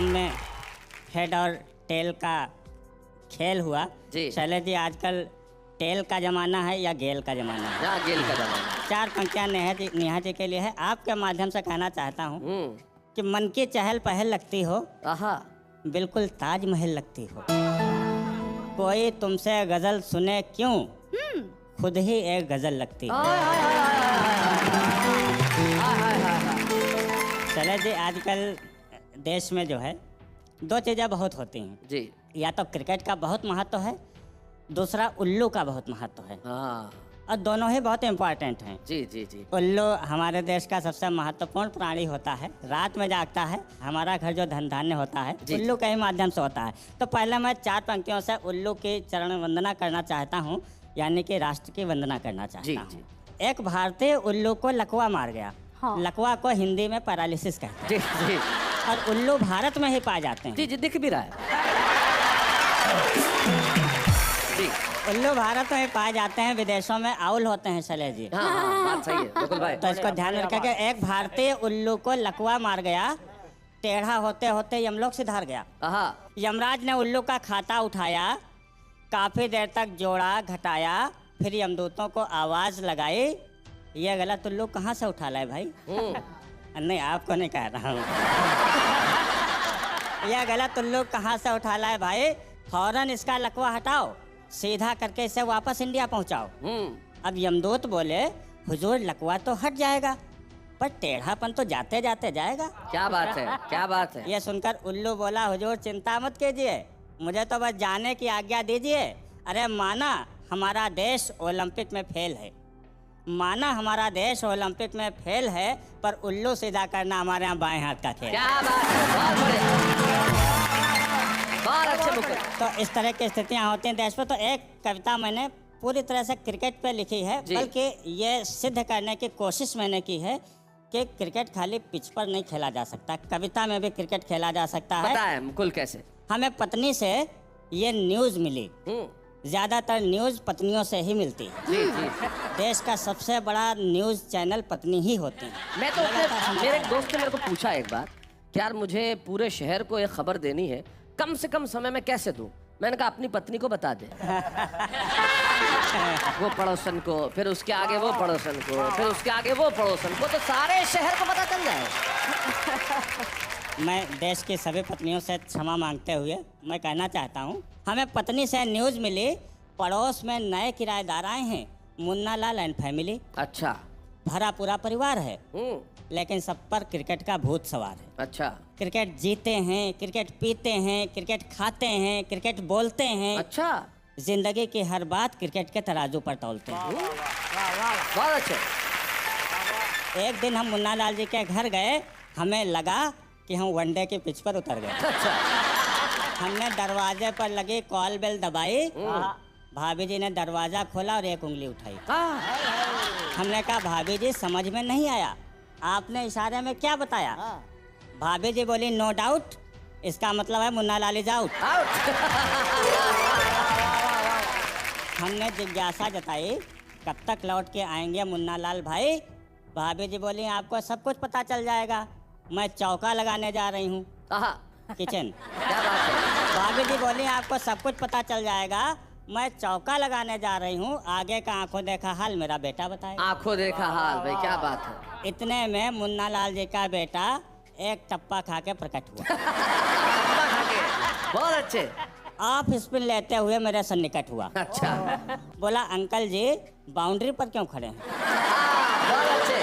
Programme में head और tell का खेल हुआ। जी। शैलेश जी, आजकल टेल का जमाना है या गेल का जमाना है? हाँ, गेल का जमाना। 4 पंक्तियां नेहा जी के लिए है। आपके माध्यम से कहना चाहता हूँ कि मन की चहल पहल लगती हो, आहा, बिल्कुल ताजमहल लगती हो। कोई तुमसे गजल सुने क्यों, खुद ही एक गजल लगती है। शैलेश जी, आजकल देश में जो है 2 चीज़ें बहुत होती हैं जी। या तो क्रिकेट का बहुत महत्व है, दूसरा उल्लू का बहुत महत्व है। हाँ, और दोनों ही बहुत इम्पोर्टेंट हैं। जी जी जी। उल्लू हमारे देश का सबसे महत्वपूर्ण प्राणी होता है, रात में जागता है। हमारा घर जो धन धान्य होता है उल्लू के ही माध्यम से होता है। तो पहले मैं 4 पंक्तियों से उल्लू की चरण वंदना करना चाहता हूँ, यानी कि राष्ट्र की वंदना करना चाहता हूँ। एक भारतीय उल्लू को लकवा मार गया। हाँ। लकवा को हिंदी में पैरालिसिस कहते हैं। जी जी। और उल्लू भारत में ही पाए जाते हैं। जी जी, दिख भी रहा है। जी। उल्लू भारत में पाए जाते हैं, विदेशों में आउल होते हैं। शैलेश जी, हाँ हाँ, बात सही है बिल्कुल भाई। तो इसको ध्यान में रखा कि एक भारतीय उल्लू को लकवा मार गया, टेढ़ा होते होते यमलोक सिधार गया। आहा, यमराज ने उल्लू का खाता उठाया, काफी देर तक जोड़ा घटाया, फिर यमदूतों को आवाज लगाई, ये गलत उल्लू कहाँ से उठा लाए भाई? नहीं, आपको नहीं कह रहा हूँ। यह गलत उल्लू कहाँ से उठा लाए भाई? फौरन इसका लकवा हटाओ, सीधा करके इसे वापस इंडिया पहुंचाओ। अब यमदूत बोले, हुजूर लकवा तो हट जाएगा, पर टेढ़ापन तो जाते जाते जाएगा। क्या बात है, क्या बात है। यह सुनकर उल्लू बोला, हुजूर चिंता मत कीजिए, मुझे तो बस जाने की आज्ञा दीजिए। अरे माना हमारा देश ओलंपिक में फेल है, माना हमारा देश ओलंपिक में फेल है, पर उल्लू सीधा करना हमारे यहाँ बाएं हाथ का खेल। क्या बात है, बहुत बढ़िया, बहुत अच्छे मुकुल। तो इस तरह की स्थितियाँ होती हैं देश में। तो एक कविता मैंने पूरी तरह से क्रिकेट पे लिखी है, बल्कि ये सिद्ध करने की कोशिश मैंने की है कि क्रिकेट खाली पिच पर नहीं खेला जा सकता, कविता में भी क्रिकेट खेला जा सकता है। पता है मुकुल कैसे? हमें पत्नी से ये न्यूज़ मिली, ज्यादातर न्यूज़ पत्नियों से ही मिलती है। जी जी। देश का सबसे बड़ा न्यूज़ चैनल पत्नी ही होती है। मैं तो मेरे एक दोस्त ने मेरे को पूछा एक बार कि यार मुझे पूरे शहर को एक खबर देनी है, कम से कम समय में कैसे दूं? मैंने कहा अपनी पत्नी को बता दे। वो पड़ोसन को, फिर उसके आगे वो पड़ोसन को, फिर उसके आगे वो पड़ोसन को, तो सारे शहर को पता चल जाए। मैं देश की सभी पत्नियों से क्षमा मांगते हुए मैं कहना चाहता हूँ, हमें पत्नी से न्यूज़ मिली, पड़ोस में नए किराएदार आए हैं, मुन्ना लाल एंड फैमिली। अच्छा। भरा पूरा परिवार है, लेकिन सब पर क्रिकेट का भूत सवार है। अच्छा। क्रिकेट जीते हैं, क्रिकेट पीते हैं, क्रिकेट खाते हैं, क्रिकेट बोलते हैं। अच्छा। जिंदगी की हर बात क्रिकेट के तराजू पर तौलते हैं। बहुत अच्छे। एक दिन हम मुन्ना लाल जी के घर गए, हमें लगा कि हम वनडे के पिच पर उतर गए। अच्छा। हमने दरवाजे पर लगी कॉल बेल दबाई, भाभी जी ने दरवाजा खोला और एक उंगली उठाई। हमने कहा, भाभी जी समझ में नहीं आया, आपने इशारे में क्या बताया? भाभी जी बोली, नो डाउट, इसका मतलब है मुन्ना लाल इज आउट। हमने जिज्ञासा जताई, कब तक लौट के आएंगे मुन्ना लाल भाई? भाभी जी बोली, आपको सब कुछ पता चल जाएगा, मैं चौका लगाने जा रही हूँ किचन। क्या बात है। भाभी जी बोली, आपको सब कुछ पता चल जाएगा, मैं चौका लगाने जा रही हूँ, आगे का आंखों देखा हाल मेरा बेटा बताए। आंखों देखा हाल, भाई क्या बात है। इतने में मुन्ना लाल जी का बेटा एक टप्पा खा के प्रकट हुआ। बहुत अच्छे। ऑफ स्पिन लेते हुए मेरे से निकट हुआ। अच्छा। बोला, अंकल जी बाउंड्री पर क्यों खड़े हैं? बहुत अच्छे।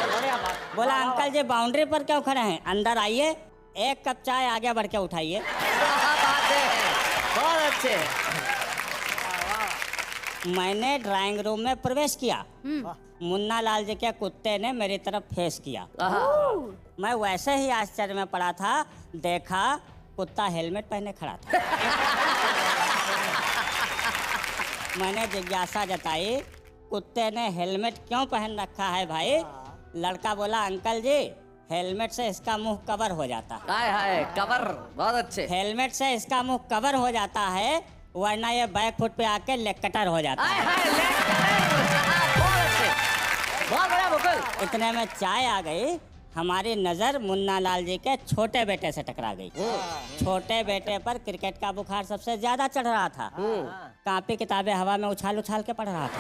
बोला, अंकल जी बाउंड्री पर क्यों खड़े हैं? अंदर आइए, एक कप चाय आगे बढ़ के उठाइए। बहुत अच्छे। मैंने ड्राइंग रूम में प्रवेश किया, मुन्ना लाल जी के कुत्ते ने मेरी तरफ फेस किया। मैं वैसे ही आश्चर्य में पड़ा था, देखा कुत्ता हेलमेट पहने खड़ा था। मैंने जिज्ञासा जताई, कुत्ते ने हेलमेट क्यों पहन रखा है भाई? लड़का बोला, अंकल जी हेलमेट से इसका मुंह कवर हो जाता है। हाय हाय, कवर। बहुत अच्छे। हेलमेट से इसका मुंह कवर हो जाता है, वरना ये बैक फुट पे आके लेग कटर हो जाता है। बहुत अच्छे, बहुत बड़ा मुकुल। इतने में चाय आ गई, हमारी नजर मुन्ना लाल जी के छोटे बेटे से टकरा गई। छोटे बेटे पर क्रिकेट का बुखार सबसे ज्यादा चढ़ रहा था। कापी किताबें हवा में उछाल उछाल के पढ़ रहा था।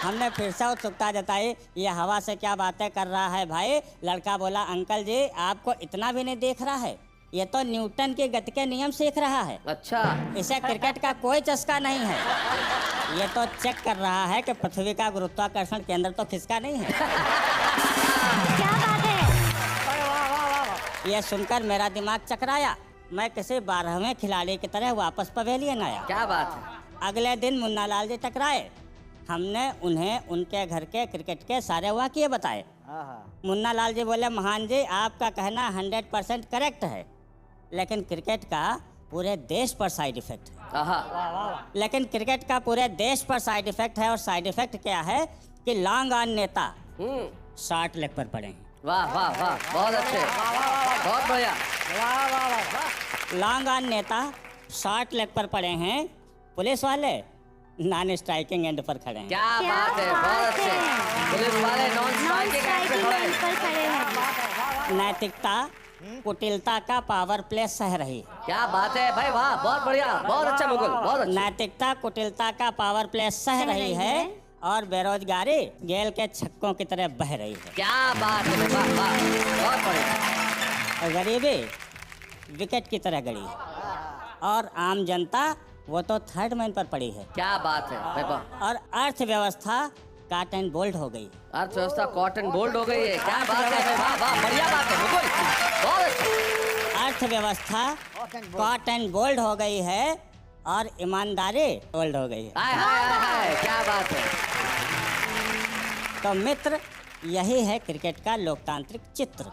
हमने फिर से उत्सुकता जताई, ये हवा से क्या बातें कर रहा है भाई? लड़का बोला, अंकल जी आपको इतना भी नहीं देख रहा है, ये तो न्यूटन के गति के नियम सीख रहा है। अच्छा, इसे क्रिकेट का कोई चस्का नहीं है। ये तो चेक कर रहा है कि पृथ्वी का गुरुत्वाकर्षण केंद्र तो खिसका नहीं है। क्या बात है। ये सुनकर मेरा दिमाग चकराया। मैं किसी 12वें खिलाड़ी की तरह वापस पवेलियन आया। क्या बात है। अगले दिन मुन्ना लाल जी टकराए। हमने उन्हें उनके घर के क्रिकेट के सारे वाक़ये बताए। मुन्ना लाल जी बोले, महान जी आपका कहना 100% करेक्ट है, लेकिन क्रिकेट का पूरे देश पर साइड इफेक्ट है। लेकिन क्रिकेट का पूरे देश पर साइड इफेक्ट है, और साइड इफेक्ट क्या है कि लॉन्ग ऑन नेता 60 लेग पर पड़े हैं। वाह वाह वाह, बहुत अच्छे, बहुत बढ़िया। लॉन्ग ऑन नेता 60 लेग पर पड़े हैं, पुलिस वाले नॉन स्ट्राइकिंग एंड पर खड़े हैं। क्या बात है, बहुत अच्छे। पुलिस वाले नॉन स्ट्राइकिंग एंड पे खड़े हैं। नैतिकता कुटिलता का पावर प्ले सह रही। क्या बात है भाई, वाह, बहुत बढ़िया, बहुत अच्छा मुकुल, बहुत अच्छा। नैतिकता कुटिलता का पावर प्ले सह रही है, और बेरोजगारी गेल के छक्कों की तरह बह रही है। क्या बात है, वाह वाह, बहुत बढ़िया। और गरीबी विकेट की तरह गड़ी है, और आम जनता वो तो थर्ड मैन पर पड़ी है। क्या बात है भाई, वाह। और अर्थव्यवस्था काट एंड बोल्ड हो गई। अर्थव्यवस्था कॉटन बोल्ड हो गई है। क्या बात है, वाह वाह, बढ़िया बात है मुकुल, बहुत अच्छा। अर्थव्यवस्था कॉट एंड बोल्ड हो गई है, और ईमानदारी बोल्ड हो गई है। हाय हाय हाय, क्या बात है। तो मित्र, यही है क्रिकेट का लोकतांत्रिक चित्र।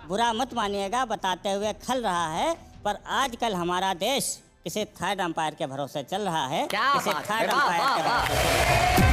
बुरा मत मानिएगा बताते हुए खल रहा है, पर आजकल हमारा देश किसी थर्ड अंपायर के भरोसे चल रहा है। क्या किसी बात है, थर्ड वाह अंपायर वाह के वाह। भरोसे।